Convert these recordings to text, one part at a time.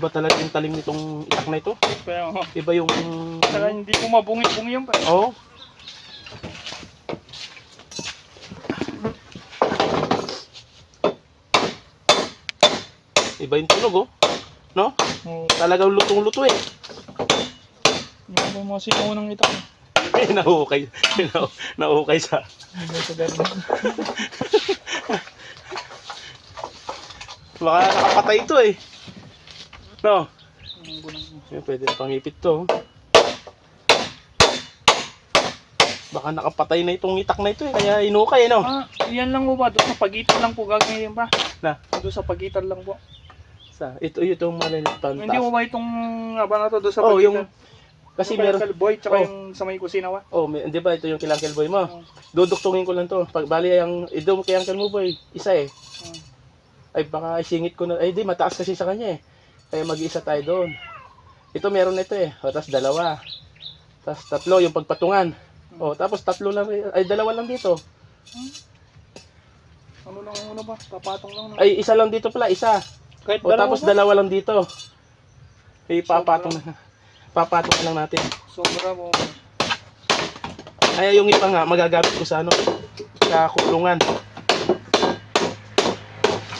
Iba talaga yung talim nitong itak na ito. Kaya Iba yung... saka hindi ko mabungi-bungi yan pa. Oo. Iba yung tunog, oh. No? Oo. Talagang lutong-luto eh. Yung ba mga sinuunang itak mo? Nahuhukay. Nahuhukay sa... Hindi sa garden. Baka nakapatay ito eh. No? Ang bunang mo. Pwede na pangipit to. Baka nakapatay na itong itak na ito eh. Kaya inukay, no? Ah, yan lang po ba? Doon sa pagitan lang po gagawin ba? Na? Doon sa pagitan lang po. Sa, itong malilitan. Hindi mo ba itong aba na to doon sa Oh, pagitan? yung... Kasi yung meron... Uncle Boy, tsaka Oh. yung sa may kusina ba? Oh, di ba ito yung kay Uncle Boy mo? Oh. Duduktungin ko lang to. Pag bali yung idom kay Uncle mo boy, isa eh. Ay baka isingit ko na. Ay di, mataas kasi sa kanya eh. Kaya mag-iisa tayo doon. Ito meron ito eh. O, tapos dalawa. Tapos tatlo yung pagpatungan. O, tapos tatlo lang. Ay dalawa lang dito. Ano lang ang una ba? Papatong lang. Ay isa lang dito pala, isa. Kahit O tapos ba? dalawa lang dito. Papatong na. Papatong na lang natin. Sobra mo. Ay yung iba nga magagamit ko sa ano, sa kulungan.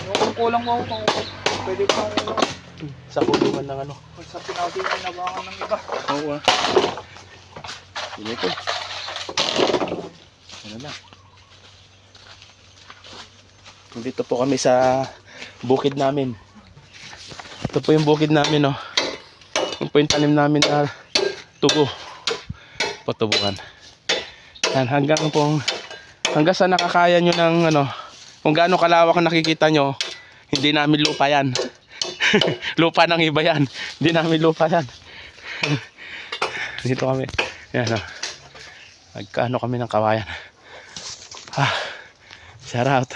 Yung kulang mo ako. Pwede pa ako. Sa kulungan ng ano. Pag sa pinati inabangan ng iba. Oo ah. Sige ko. Ano na. Dito po kami sa bukid namin. Ito po yung bukid namin, no. Ito po yung tanim namin na tubo. Patubukan. Yan, hanggang sa nakakaya nyo ng ano, kung gaano kalawak ang nakikita nyo, hindi namin lupa yan. Lupa ng iba yan. Hindi namin lupa yan. Dito kami. Yan, no. Nagkaano kami ng kawayan. Shout out.